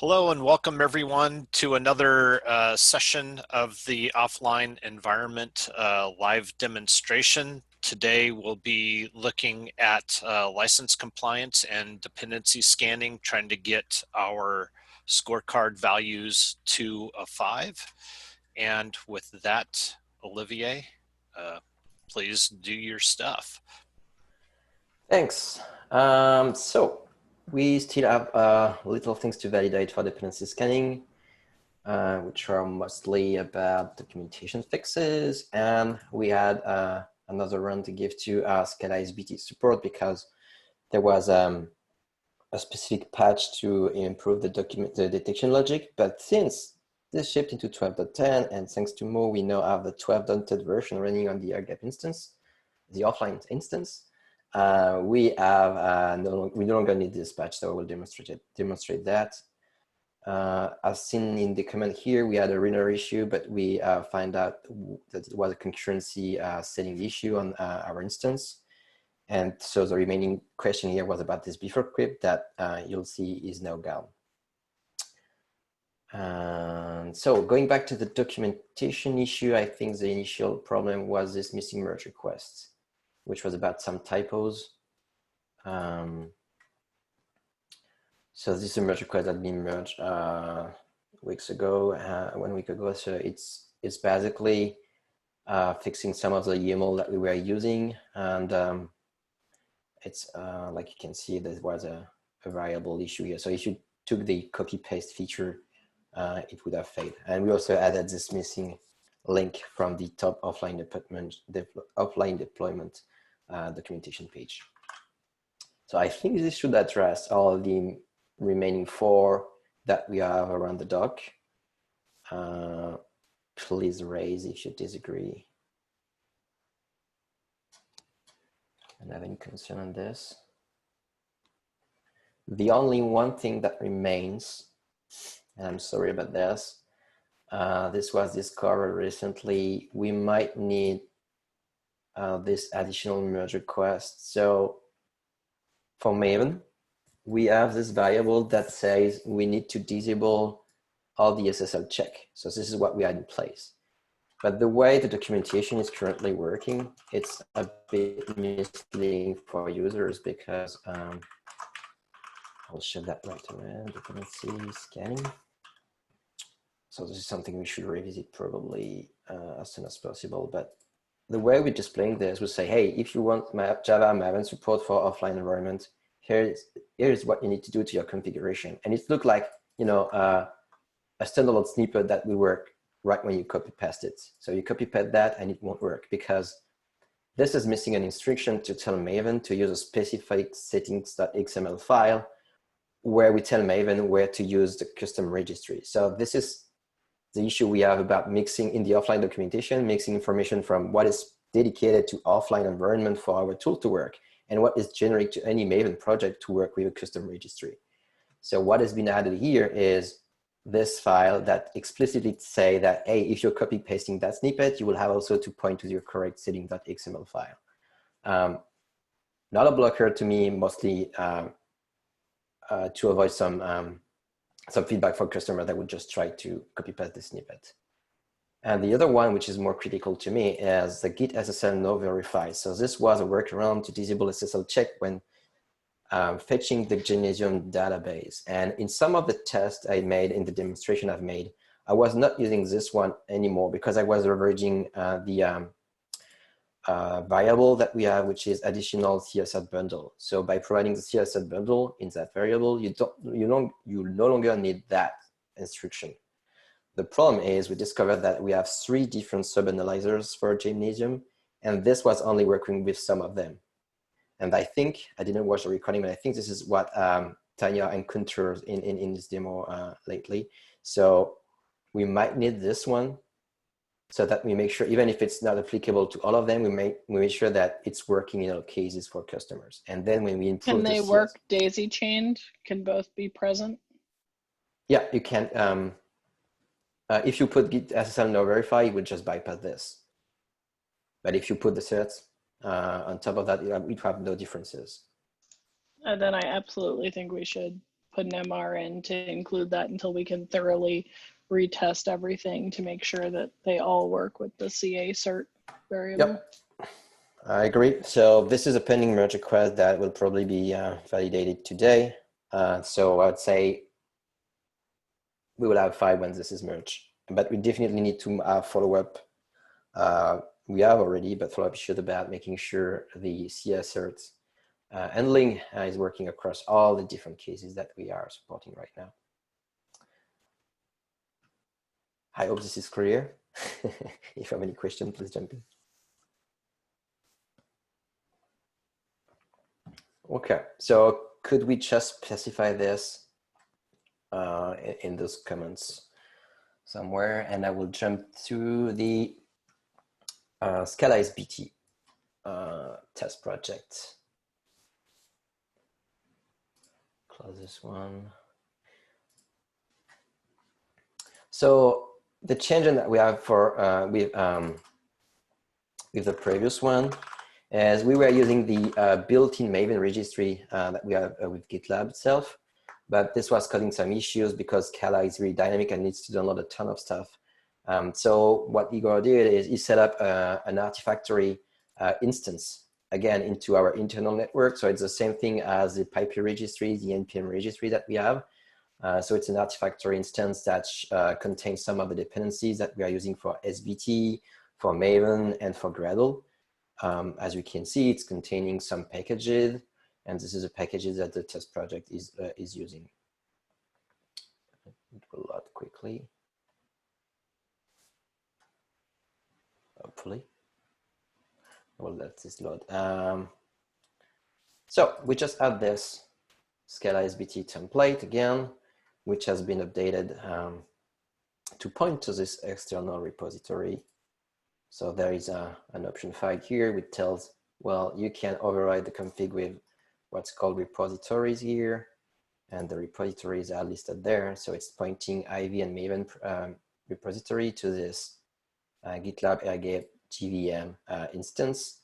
Hello and welcome everyone to another session of the offline environment live demonstration. Today we'll be looking at license compliance and dependency scanning, trying to get our scorecard values to a 5. And with that, Olivier, please do your stuff. Thanks. So we still have little things to validate for dependency scanning, which are mostly about documentation fixes. And we had another run to give to SCADA SBT support because there was a specific patch to improve the detection logic. But since this shipped into 12.10, and thanks to Mo, we now have the 12.10 version running on the air-gap instance, the offline instance. We no longer need this patch, so we'll demonstrate that. As seen in the comment here, we had a runner issue, but we find out that it was a concurrency setting issue on our instance. And so the remaining question here was about this before crypt that you'll see is now gone. So going back to the documentation issue, I think the initial problem was this missing merge request, which was about some typos. So this merge request had been merged 1 week ago. So it's basically fixing some of the YAML that we were using, and it's like you can see, there was a variable issue here. So if you took the copy paste feature, it would have failed. And we also added this missing link from the top offline deployment documentation page. So I think this should address all the remaining 4 that we have around the doc. Please raise if you disagree and have any concern on this. The only one thing that remains, and I'm sorry about this, this was discovered recently, we might need this additional merge request. So for Maven, we have this variable that says we need to disable all the SSL check. So this is what we had in place. But the way the documentation is currently working, it's a bit misleading for users because I'll show that right away, dependency scanning. So this is something we should revisit probably as soon as possible. But the way we're displaying this, we say, hey, if you want Java Maven support for offline environment, here's what you need to do to your configuration. And it looked like, you know, a standalone snippet that will work right when you copy paste it. So you copy paste that and it won't work because this is missing an instruction to tell Maven to use a specific settings.xml file where we tell Maven where to use the custom registry. So this is the issue we have about mixing in the offline documentation, mixing information from what is dedicated to offline environment for our tool to work and what is generic to any Maven project to work with a custom registry. So what has been added here is this file that explicitly say that, hey, if you're copy pasting that snippet, you will have also to point to your correct setting.xml file. Not a blocker to me, mostly to avoid some feedback from customer that would just try to copy paste the snippet. And the other one, which is more critical to me, is the git SSL no verify. So this was a workaround to disable SSL check when fetching the Genesium database. And in some of the tests I made, in the demonstration I've made, I was not using this one anymore because I was leveraging the variable that we have, which is additional CSS bundle. So by providing the CSS bundle in that variable, you no longer need that instruction. The problem is we discovered that we have 3 different sub-analyzers for Genesium, and this was only working with some of them. And I think, I didn't watch the recording, but I think this is what Tanya encountered in this demo lately. So we might need this one so that we make sure, even if it's not applicable to all of them, we make sure that it's working in all cases for customers. And then when we improve Can they work daisy chained? Can both be present? Yeah, you can. If you put git SSL no verify, it would just bypass this. But if you put the certs on top of that, it would have no differences. Then I absolutely think we should put an MR in to include that until we can thoroughly retest everything to make sure that they all work with the CA cert variable. Yep, I agree. So this is a pending merge request that will probably be validated today. So I'd say we will have 5 when this is merged, but we definitely need to follow up. We have already, but follow up issues about making sure the CS cert handling is working across all the different cases that we are supporting right now. I hope this is clear. If you have any questions, please jump in. Okay, so could we just specify this in those comments somewhere? And I will jump to the Scala SBT test project. Close this one. So the change that we have for with the previous one is we were using the built-in Maven registry that we have with GitLab itself, but this was causing some issues because Scala is really dynamic and needs to download a ton of stuff. So what Igor did is he set up an Artifactory instance again into our internal network. So it's the same thing as the Pipe registry, the NPM registry that we have. So it's an Artifactory instance that contains some of the dependencies that we are using for SBT, for Maven, and for Gradle. As you can see, it's containing some packages, and this is the packages that the test project is using. It will load quickly, hopefully. We'll let this load. So we just add this Scala SBT template again, which has been updated to point to this external repository. So there is an option file here which tells, well, you can override the config with what's called repositories here, and the repositories are listed there. So it's pointing Ivy and Maven repository to this GitLab Airgate GVM instance,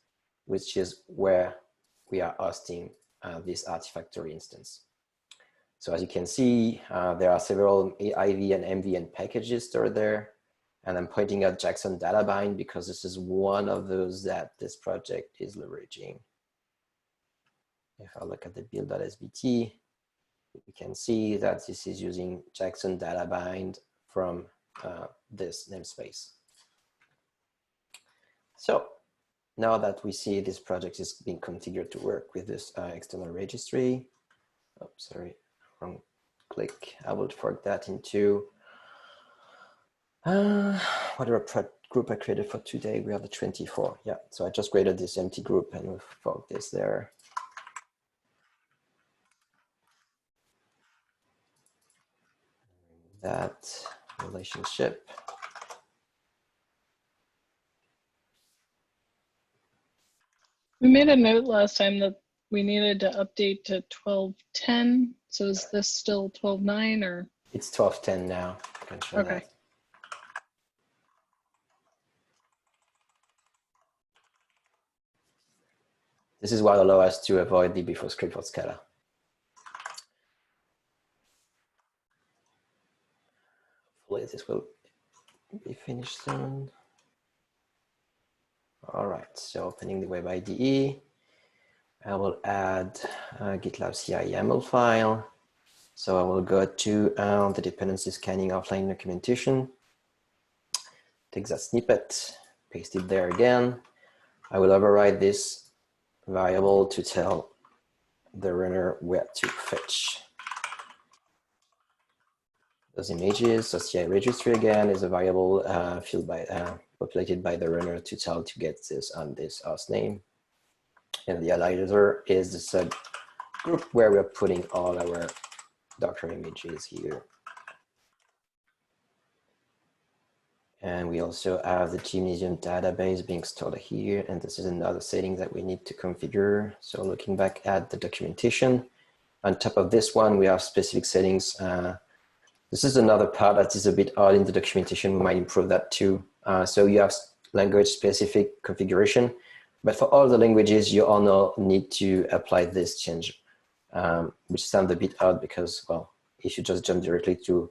which is where we are hosting this Artifactory instance. So as you can see, there are several IV and MVN packages stored there. And I'm pointing out Jackson DataBind because this is one of those that this project is leveraging. If I look at the build.sbt, you can see that this is using Jackson DataBind from this namespace. So now that we see this project is being configured to work with this external registry, oh, sorry, wrong click. I will fork that into whatever group I created for today. We have the 24. Yeah, so I just created this empty group and we'll fork this there. That relationship. We made a note last time that we needed to update to 12.10. So is this still 12.9 or? It's 12.10 now. Okay. That. This is what allows us to avoid the before script for Scala. Hopefully this will be finished soon. All right, so opening the web IDE, I will add a GitLab CI YAML file. So I will go to the dependency scanning offline documentation, take that snippet, paste it there again. I will override this variable to tell the runner where to fetch those images. So CI registry again is a variable filled by populated by the runner to tell to get this on this host name. And the analyzer is the subgroup where we're putting all our Docker images here. And we also have the Gymnasium database being stored here. And this is another setting that we need to configure. So looking back at the documentation, on top of this one, we have specific settings. This is another part that is a bit odd in the documentation. We might improve that too. So you have language specific configuration, but for all the languages, you all need to apply this change. which sounds a bit odd because, well, if you just jump directly to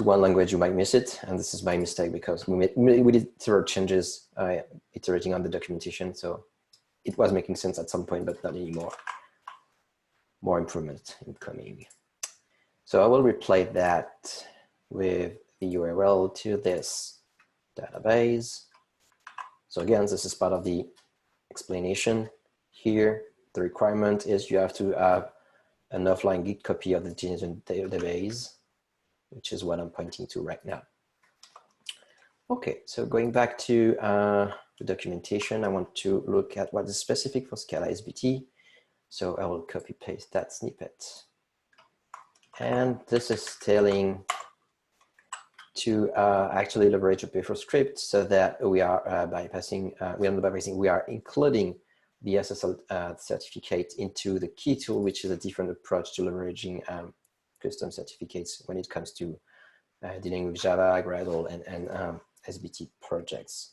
one language, you might miss it. And this is my mistake because we did several changes iterating on the documentation. So it was making sense at some point, but not anymore. More improvement incoming. So I will replace that with the URL to this database. So again, this is part of the explanation here. The requirement is you have to have an offline Git copy of the Genesium database, which is what I'm pointing to right now. Okay, so going back to the documentation, I want to look at what is specific for Scala SBT. So I will copy paste that snippet. And this is telling to actually leverage a buffer script so that we are we are including the SSL certificate into the key tool, which is a different approach to leveraging custom certificates when it comes to dealing with Java, Gradle, and SBT projects.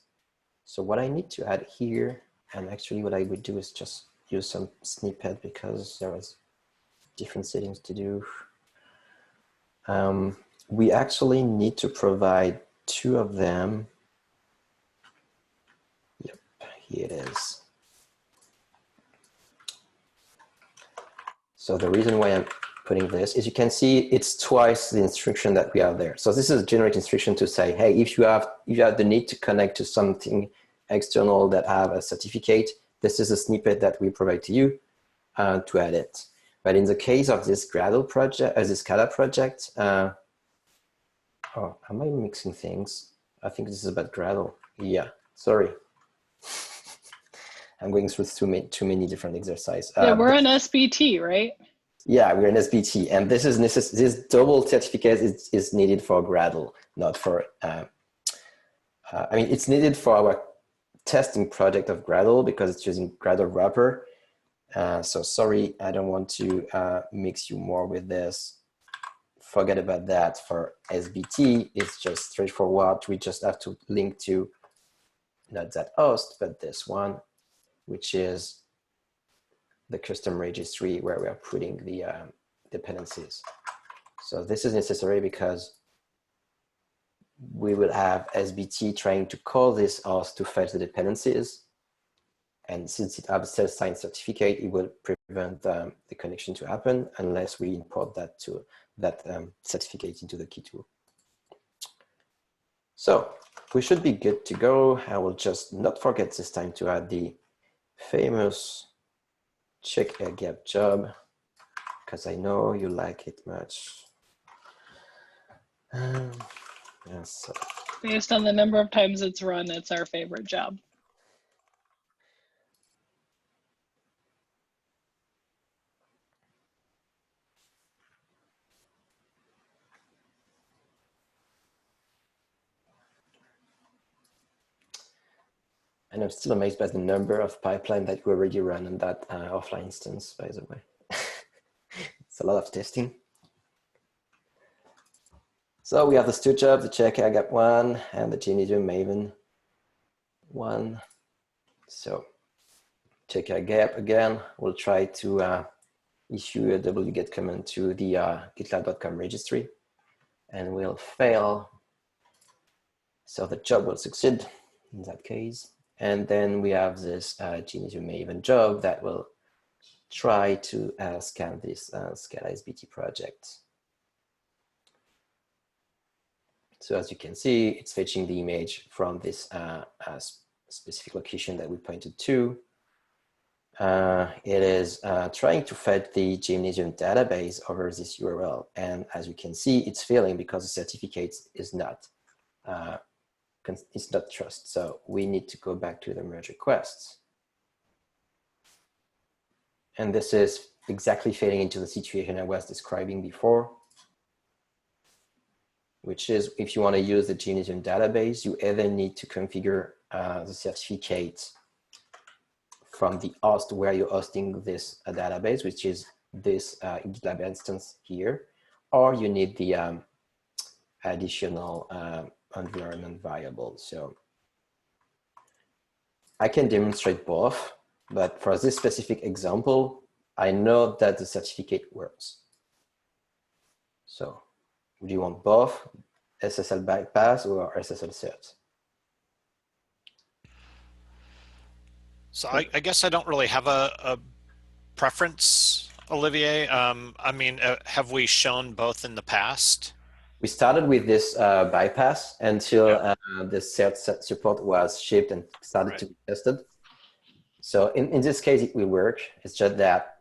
So what I need to add here, and actually what I would do is just use some snippet because there was different settings to do. We actually need to provide two of them. Yep, here it is. So the reason why I'm putting this is you can see it's twice the instruction that we have there. So this is a generate instruction to say, hey, if you have the need to connect to something external that have a certificate, this is a snippet that we provide to you to add it. But in the case of this Gradle project, this Scala project, oh, am I mixing things? I think this is about Gradle. Yeah, sorry. I'm going through too many different exercises. Yeah, we're in SBT, right? Yeah, we're in SBT, and this is this double certificate is needed for Gradle, not for. I mean, it's needed for our testing project of Gradle because it's using Gradle wrapper. So sorry, I don't want to mix you more with this. Forget about that. For SBT, it's just straightforward. We just have to link to not that host, but this one, which is the custom registry where we are putting the dependencies. So this is necessary because we will have SBT trying to call this host to fetch the dependencies. And since it has a self-signed certificate, it will prevent the connection to happen unless we import that certificate into the key tool. So we should be good to go. I will just not forget this time to add the famous check air gap job, because I know you like it much. Yes. Based on the number of times it's run, it's our favorite job. And I'm still amazed by the number of pipeline that we already run on that offline instance, by the way. It's a lot of testing. So we have the two jobs, the check air gap one and the Genesium Maven one. So check air gap again, we'll try to issue a wget command to the gitlab.com registry, and we'll fail. So the job will succeed in that case. And then we have this Genesium Maven job that will try to scan this Scala SBT project. So as you can see, it's fetching the image from this specific location that we pointed to. It is trying to fetch the Genesium database over this URL. And as you can see, it's failing because the certificate is not trust. So we need to go back to the merge requests. And this is exactly fitting into the situation I was describing before, which is if you want to use the Genesium database, you either need to configure the certificate from the host where you're hosting this database, which is this GitLab instance here, or you need the additional environment variable. So I can demonstrate both, but for this specific example, I know that the certificate works. So do you want both SSL bypass or SSL cert? So I guess I don't really have a preference, Olivier. I mean, have we shown both in the past? We started with this bypass until Yeah. the cert support was shipped and started Right. to be tested. So in this case, it will work. It's just that,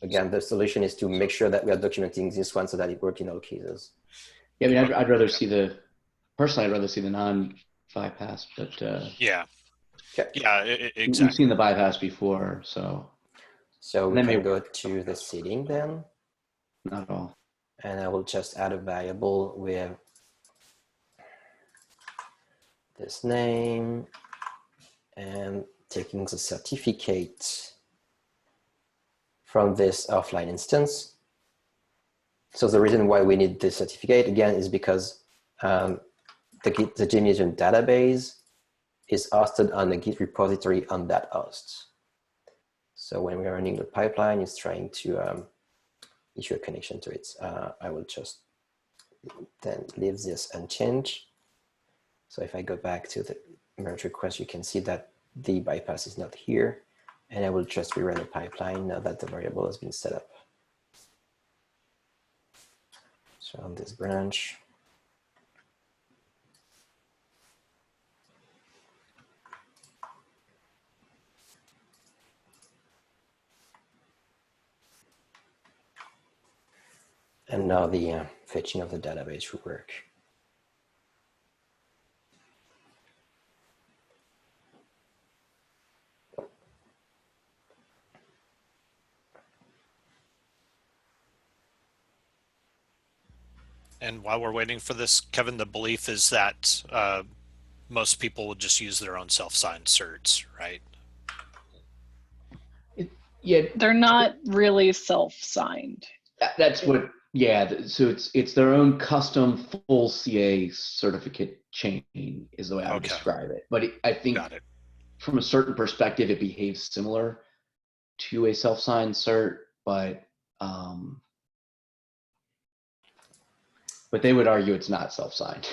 again, the solution is to make sure that we are documenting this one so that it works in all cases. Yeah, I mean, I'd rather see personally, I'd rather see the non-bypass, but Yeah. Okay. Yeah, we've exactly. seen the bypass before, so So we That may can go work. to the setting then, not at all. and I will just add a variable with this name and taking the certificate from this offline instance. So the reason why we need this certificate again is because the Remediation database is hosted on the Git repository on that host. So when we're running the pipeline, it's trying to issue a connection to it. I will just then leave this unchanged. So if I go back to the merge request, you can see that the bypass is not here. And I will just rerun the pipeline now that the variable has been set up. So on this branch, and now the fetching of the database will work. And while we're waiting for this, Kevin, the belief is that most people will just use their own self-signed certs, right? Yeah, They're not really self-signed. that's what. Yeah, so it's their own custom full CA certificate chain is the way I would Okay. describe it. But I think Got it. from a certain perspective, it behaves similar to a self-signed cert, but they would argue it's not self-signed.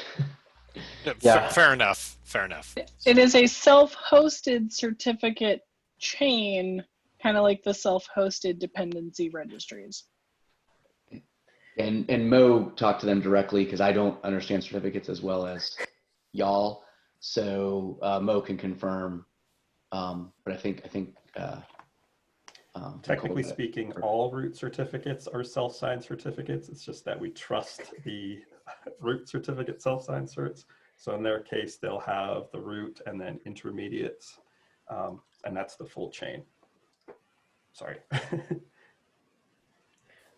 Yeah. Fair enough. Fair enough. It is a self-hosted certificate chain, kind of like the self-hosted dependency registries. And Mo talked to them directly because I don't understand certificates as well as y'all. So Mo can confirm. But I think technically speaking, all root certificates are self-signed certificates. It's just that we trust the root certificate self-signed certs. So in their case, they'll have the root and then intermediates, and that's the full chain. Sorry.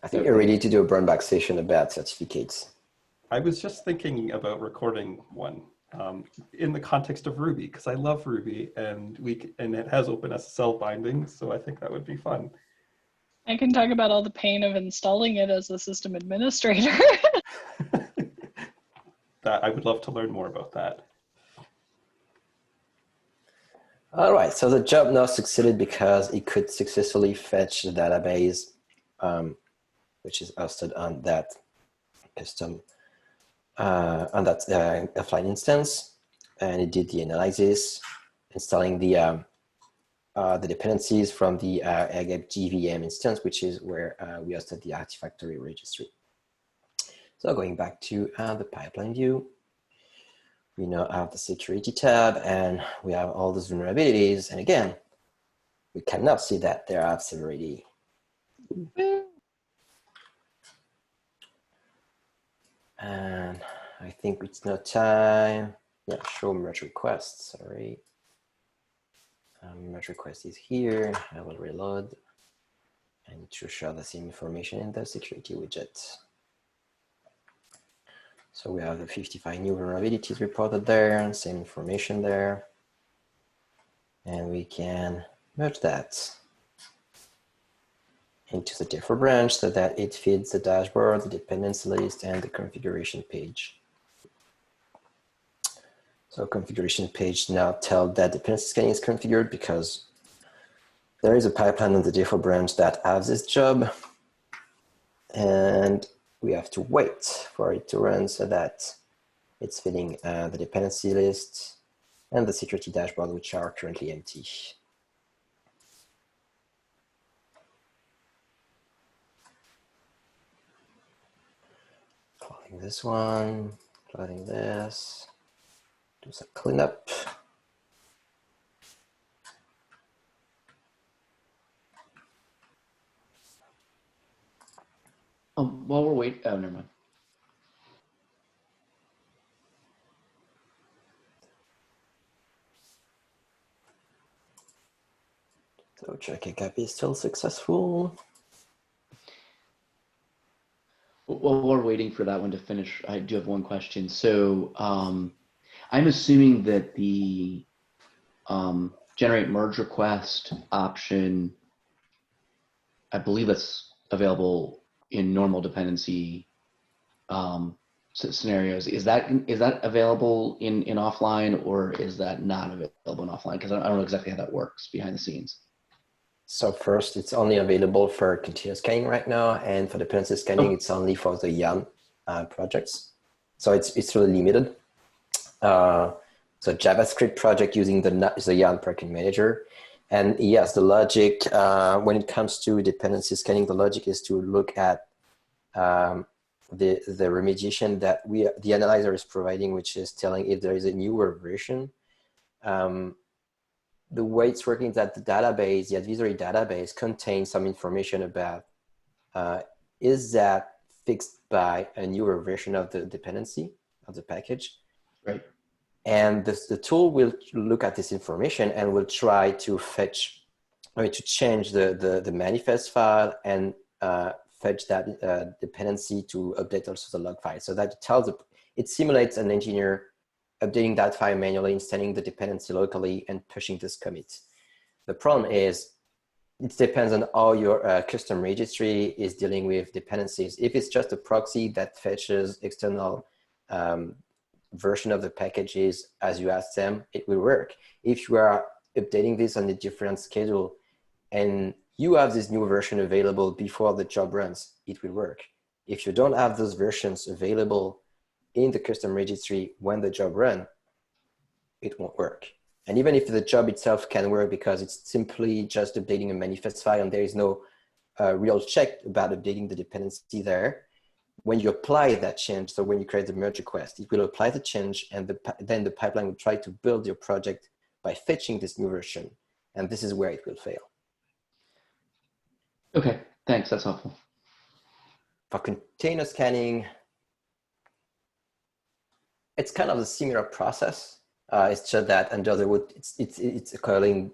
I think you're ready to do a Burnback Station about certificates. I was just thinking about recording one in the context of Ruby, because I love Ruby and it has OpenSSL bindings, so I think that would be fun. I can talk about all the pain of installing it as a system administrator. That I would love to learn more about that. All right, so the job now succeeded because it could successfully fetch the database, which is hosted on that custom, offline instance, and it did the analysis, installing the dependencies from the AGAP GVM instance, which is where we hosted the Artifactory registry. So going back to the pipeline view, we now have the security tab and we have all those vulnerabilities. And again, we cannot see that there are severity. And I think it's no time. Yeah, show merge request, sorry. Merge request is here. I will reload. I need to show the same information in the security widget. So we have the 55 new vulnerabilities reported there, same information there. And we can merge that into the differ branch so that it feeds the dashboard, the dependency list, and the configuration page. So configuration page now tells that dependency scanning is configured because there is a pipeline on the default branch that has this job, and we have to wait for it to run so that it's filling the dependency list and the security dashboard, which are currently empty. Closing this one, closing this, do some cleanup. While we're waiting, oh, never mind. So check a copy is still successful. While we're waiting for that one to finish, I do have one question. So I'm assuming that the generate merge request option, I believe that's available in normal dependency scenarios. Is that available in offline, or is that not available in offline? Because I don't know exactly how that works behind the scenes. So first, it's only available for continuous scanning right now, and for dependency scanning, it's only for the YAN projects. So it's really limited. So JavaScript project using the YAN package manager. And yes, the logic, when it comes to dependency scanning, the logic is to look at the remediation that the analyzer is providing, which is telling if there is a newer version. The way it's working is that the database, the advisory database, contains some information about is that fixed by a newer version of the dependency of the package. Right. And the tool will look at this information and will try to fetch, to change the manifest file and fetch that dependency to update also the log file. So that it simulates an engineer updating that file manually, installing the dependency locally, and pushing this commit. The problem is it depends on how your custom registry is dealing with dependencies. If it's just a proxy that fetches external version of the packages as you ask them, it will work. If you are updating this on a different schedule and you have this new version available before the job runs, it will work. If you don't have those versions available in the custom registry when the job runs, it won't work. And even if the job itself can work because it's simply just updating a manifest file and there is no real check about updating the dependency there, when you apply that change, so when you create the merge request, it will apply the change, and then the pipeline will try to build your project by fetching this new version. And this is where it will fail. Okay, thanks, that's helpful. For container scanning, it's kind of a similar process. It's just that under the hood, it's calling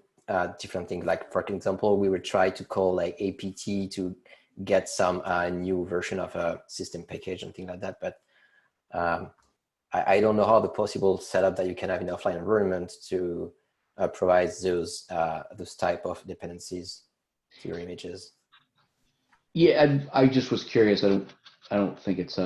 different things. Like for example, we would try to call like apt to get some new version of a system package and things like that. But I don't know how the possible setup that you can have in offline environment to provide those type of dependencies to your images. Yeah, I just was curious. I don't think it's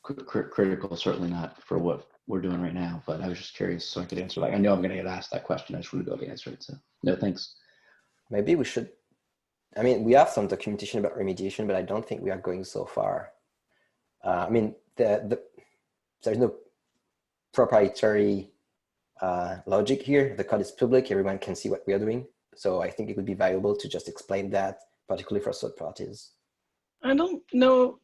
critical. Certainly not for what we're doing right now. But I was just curious, so I could answer. Like I know I'm going to get asked that question. I just want to be able to answer it. So no, thanks. Maybe we should. I mean, we have some documentation about remediation, but I don't think we are going so far. I mean, there's no proprietary logic here. The code is public. Everyone can see what we are doing. So I think it would be valuable to just explain that, particularly for third parties. I don't know.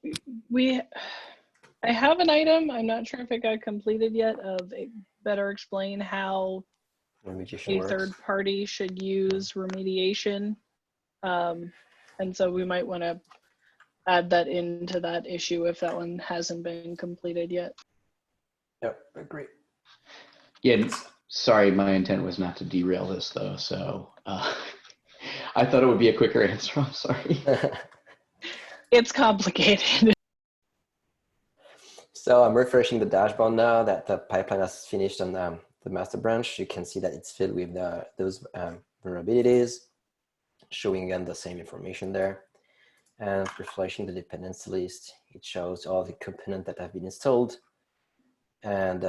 I have an item. I'm not sure if it got completed yet of better explain how Remediation a works. third party should use remediation. And so we might want to add that into that issue if that one hasn't been completed yet. Yep, agree. Yeah, sorry, my intent was not to derail this though. So I thought it would be a quicker answer. I'm sorry. It's complicated. So I'm refreshing the dashboard now that the pipeline has finished on the master branch. You can see that it's filled with those vulnerabilities, showing again the same information there. And refreshing the dependency list, it shows all the components that have been installed. And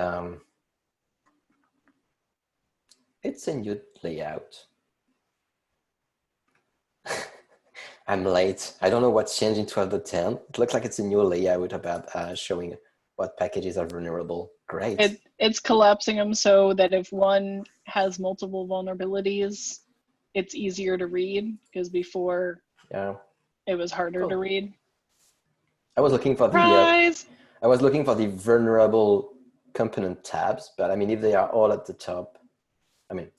it's a new layout. I'm late. I don't know what's changed in 12.10. It looks like it's a new layout about showing what packages are vulnerable. Great. It's collapsing them so that if one has multiple vulnerabilities, it's easier to read, because before Yeah. it was harder to Cool. read. I was looking for the Surprise! vulnerable component tabs, but I mean, if they are all at the top, I mean,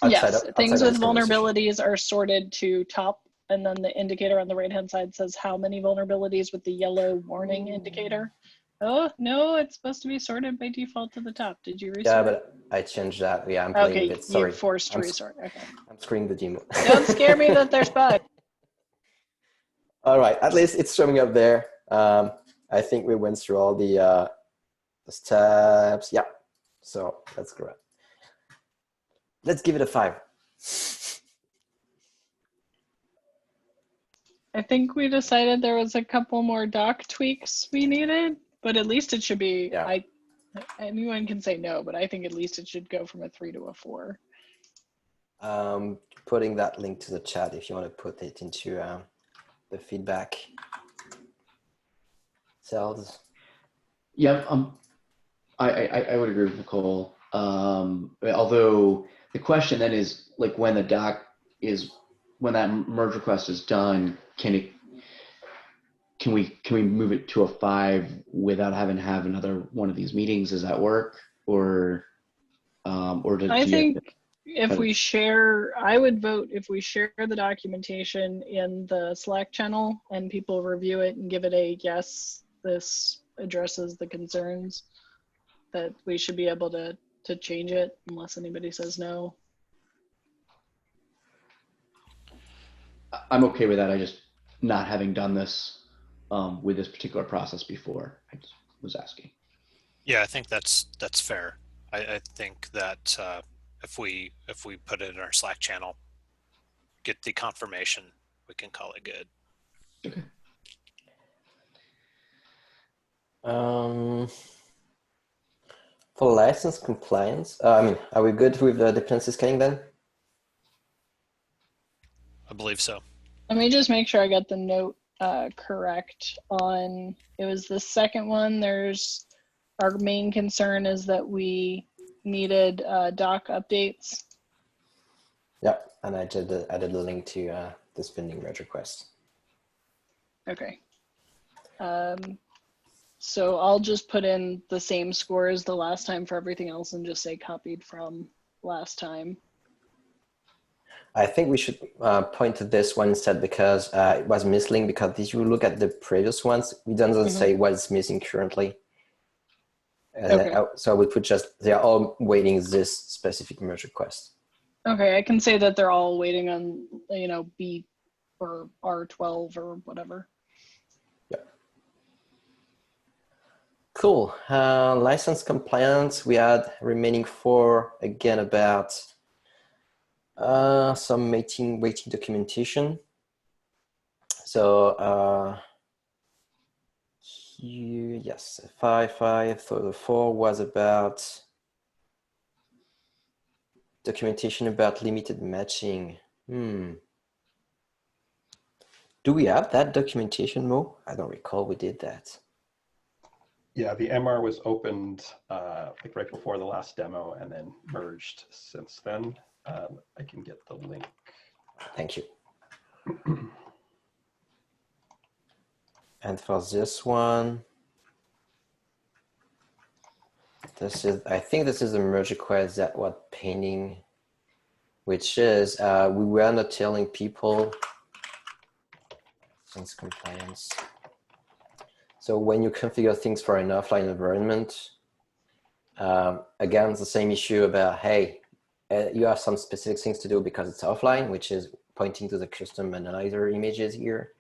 Yes, things outside of with this conversation. vulnerabilities are sorted to top, and then the indicator on the right-hand side says how many vulnerabilities with the yellow warning indicator. Oh, no, it's supposed to be sorted by default to the top. Did you Yeah, resort? but I changed that. Yeah, I'm playing with Okay, it. you Sorry. forced to resort. Okay. I'm screwing the demo. Don't scare me that there's bugs. All right, at least it's showing up there. I think we went through all the steps. Yeah, so that's correct. Let's give it a 5. I think we decided there was a couple more doc tweaks we needed, but at least it should be, Yeah. anyone can say no, but I think at least it should go from a 3 to a 4. Putting that link to the chat if you want to put it into the feedback cells. Yeah, I would agree with Nicole. Although the question then is like when that merge request is done, can we move it to a 5 without having to have another one of these meetings? Does that work? Or do I you have think to if kind of- we share, I would vote if we share the documentation in the Slack channel and people review it and give it a yes, this addresses the concerns, that we should be able to change it unless anybody says no. I'm okay with that. I just not having done this with this particular process before. I just was asking. Yeah, I think that's fair. I think that if we put it in our Slack channel, get the confirmation, we can call it good. Okay. For license compliance, I mean, are we good with the dependency scanning then? I believe so. Let me just make sure I got the note correct on, it was the second one. There's, our main concern is that we needed doc updates. Yeah, and I added a link to this pending merge request. Okay. So I'll just put in the same score as the last time for everything else and just say copied from last time. I think we should point to this one instead because it was mislinked, because if you look at the previous ones, it doesn't say what's missing currently. Okay. So I would put just, they are all waiting this specific merge request. Okay, I can say that they're all waiting on, B or R12 or whatever. Cool. License compliance, we had remaining 4, again, about some waiting documentation. So yes, 5. So the 4 was about documentation about limited matching. Do we have that documentation, Mo? I don't recall we did that. Yeah, the MR was opened like right before the last demo and then merged since then. I can get the link. Thank you. And for this one, I think this is a merge request that was pending, which is we were not telling people since compliance. So when you configure things for an offline environment, again, it's the same issue about, hey, you have some specific things to do because it's offline, which is pointing to the custom analyzer images here.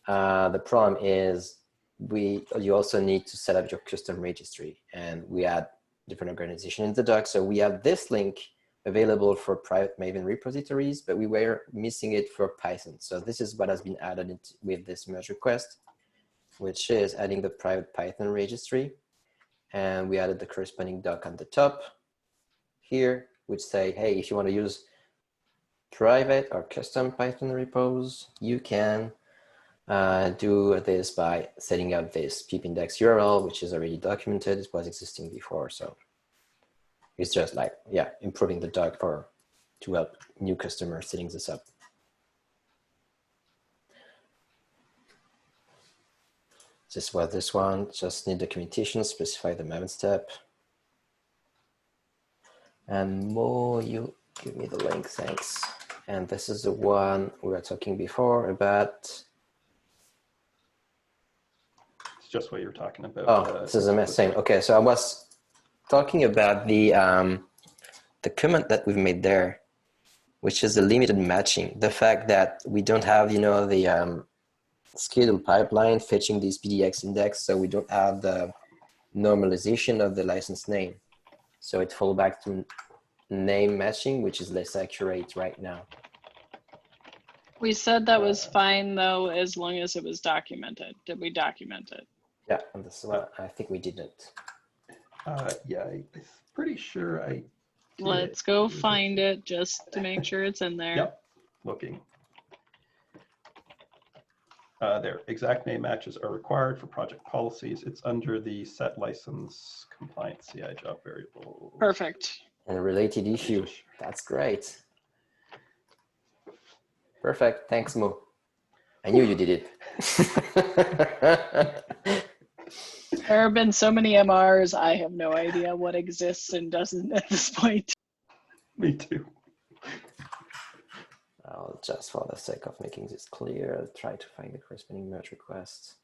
The problem is you also need to set up your custom registry, and we had different organizations in the doc. So we have this link available for private Maven repositories, but we were missing it for Python. So this is what has been added with this merge request, which is adding the private Python registry. And we added the corresponding doc on the top here, which say, hey, if you want to use private or custom Python repos, you can do this by setting up this pip index URL, which is already documented. It was existing before, so it's just like, yeah, improving the doc to help new customers setting this up. This was this one, just need documentation, specify the moment step. And Mo, you give me the link, thanks. And this is the one we were talking before about. It's just what you're talking about. Oh, this is the same. Okay, so I was talking about the comment that we've made there, which is the limited matching. The fact that we don't have, the scheduled pipeline fetching this PDX index, so we don't have the normalization of the license name. So it falls back to name matching, which is less accurate right now. We said that was fine though, as long as it was documented. Did we document it? Yeah, and this one I think we didn't. Yeah, I'm pretty sure I did. Let's go find it just to make sure it's in there. Yep, looking. There, exact name matches are required for project policies. It's under the set license compliance CI job variable. Perfect. And a related issue. That's great. Perfect. Thanks, Mo. I knew you did it. There have been so many MRs, I have no idea what exists and doesn't at this point. Me too. I'll just, for the sake of making this clear, try to find the corresponding merge request.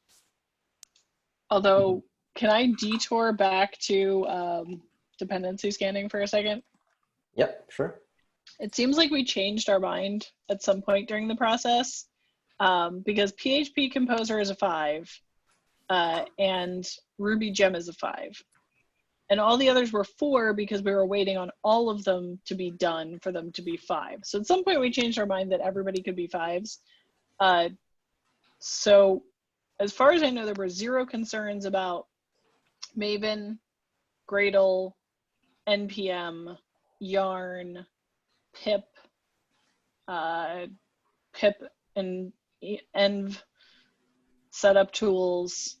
Although, can I detour back to dependency scanning for a second? Yep, sure. It seems like we changed our mind at some point during the process because PHP Composer is a 5 and Ruby Gem is a 5. And all the others were 4 because we were waiting on all of them to be done for them to be 5. So at some point we changed our mind that everybody could be 5s. So as far as I know, there were 0 concerns about Maven, Gradle, NPM, Yarn, pip, pip and env setup tools.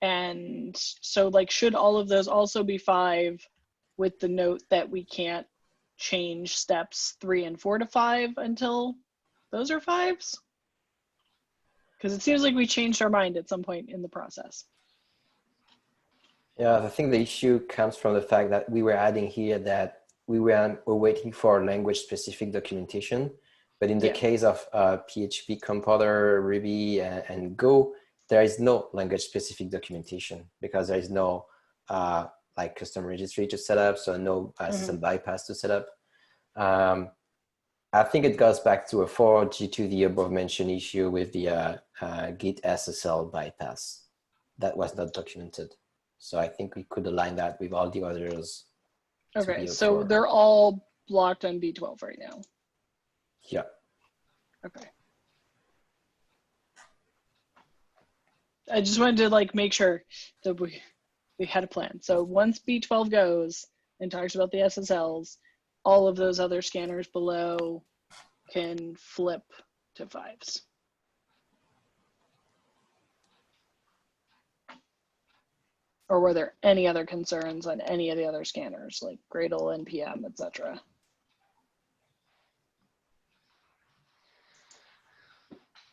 And so like, should all of those also be 5 with the note that we can't change steps 3 and 4 to 5 until those are 5s? Because it seems like we changed our mind at some point in the process. Yeah, I think the issue comes from the fact that we were adding here that we were waiting for language-specific documentation. But in the case of PHP compiler, Ruby, and Go, there is no language-specific documentation because there is no like custom registry to set up, so no system bypass to set up. I think it goes back to a 4 due to the above mentioned issue with the Git SSL bypass that was not documented. So I think we could align that with all the others. Okay, so they're all blocked on B12 right now. Yeah. Okay. I just wanted to like make sure that we had a plan. So once B12 goes and talks about the SSLs, all of those other scanners below can flip to 5s. Or were there any other concerns on any of the other scanners like Gradle, NPM, etc.?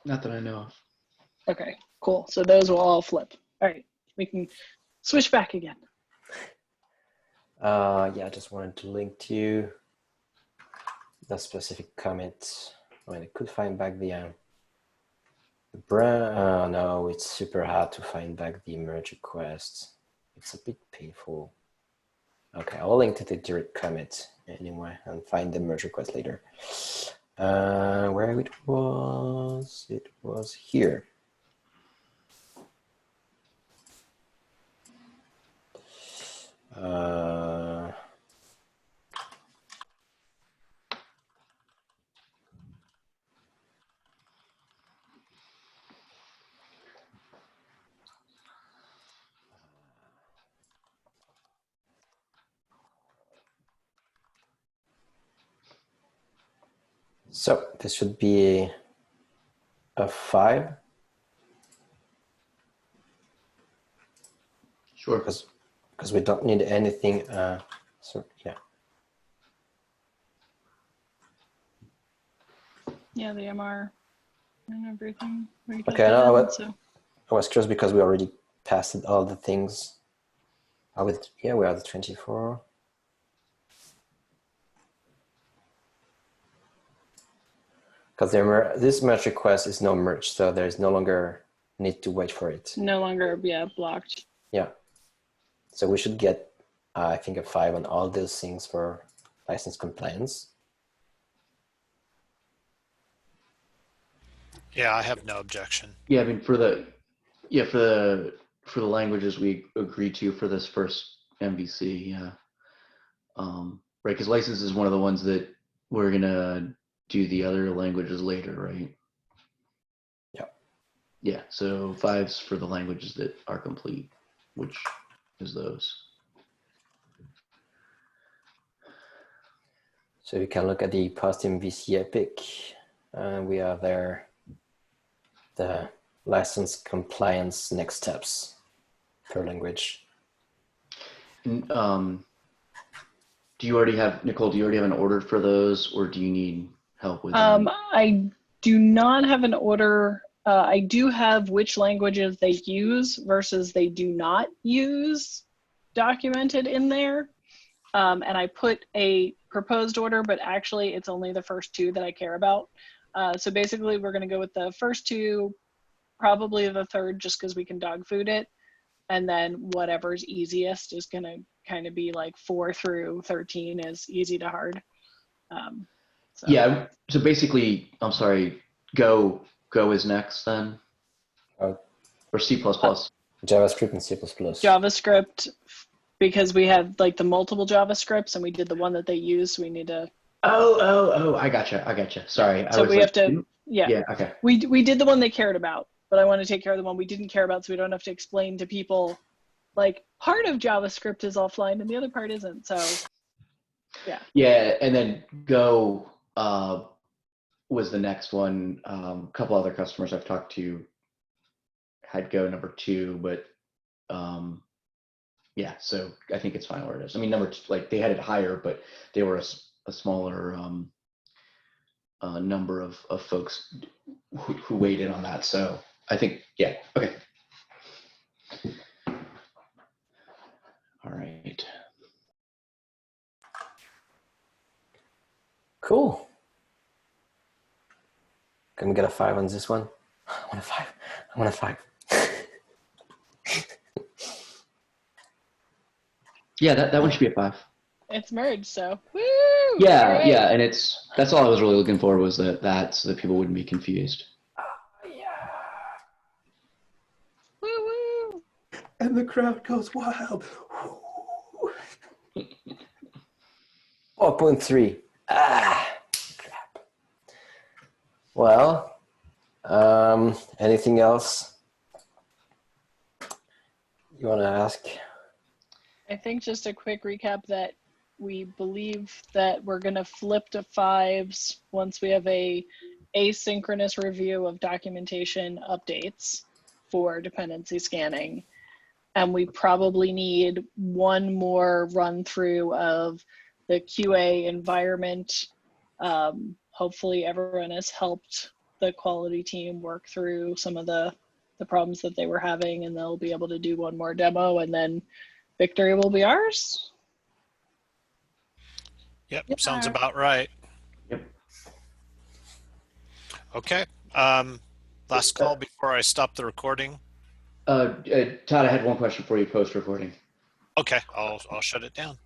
Not that I know of. Okay, cool. So those will all flip. All right, we can switch back again. Yeah, I just wanted to link to the specific comment. I mean, I could find back the brand. No, it's super hard to find back the merge request. It's a bit painful. Okay, I'll link to the direct commit anyway and find the merge request later. Where it was here. So this should be a 5. Sure. Because we don't need anything. So yeah. Yeah, the MR and everything. Okay, no, I was curious because we already passed all the things. Yeah, we are at 24. Because this merge request is no merge, so there's no longer need to wait for it. No longer, yeah, blocked. Yeah. So we should get, I think, a 5 on all those things for license compliance. Yeah, I have no objection. Yeah, I mean for the languages we agreed to for this first MVC, yeah. Right, because license is one of the ones that we're gonna do the other languages later, right? Yeah. Yeah, so 5's for the languages that are complete, which is those. So you can look at the post MVC epic. We have there the license compliance next steps per language. And, do you already have, Nicole, do you already have an order for those, or do you need help with them? I do not have an order. I do have which languages they use versus they do not use documented in there. And I put a proposed order, but actually it's only the first 2 that I care about. So basically we're gonna go with the first 2, probably the third, just because we can dog food it. And then whatever's easiest is gonna kind of be like 4 through 13 is easy to hard. So. Yeah, so basically, I'm sorry, Go is next then? Or C++? JavaScript and C++. JavaScript, because we have like the multiple JavaScripts and we did the one that they used, so we need to. Oh, I gotcha. Sorry. So we have to, yeah. Yeah, okay. We did the one they cared about, but I want to take care of the one we didn't care about so we don't have to explain to people like part of JavaScript is offline and the other part isn't, so yeah. Yeah, and then Go was the next one. A couple other customers I've talked to had Go number 2, but yeah, so I think it's fine where it is. I mean, number 2, like they had it higher, but they were a smaller number of folks who weighed in on that. So I think, yeah, okay. All right. Cool. Can we get a 5 on this one? I want a 5. Yeah, that one should be a 5. It's merged, so woo! Yeah, Right. yeah, and that's all I was really looking for was that so that people wouldn't be confused. Woo woo! And the crowd goes wild. 4.3. Crap. Well, anything else you want to ask? I think just a quick recap that we believe that we're going to flip to 5s once we have a asynchronous review of documentation updates for dependency scanning. And we probably need one more run through of the QA environment. Hopefully everyone has helped the quality team work through some of the problems that they were having, and they'll be able to do one more demo, and then victory will be ours. Yep, Yeah. sounds about right. Yep. Okay. Last call before I stop the recording. Todd, I had one question for you post recording. Okay, I'll shut it down.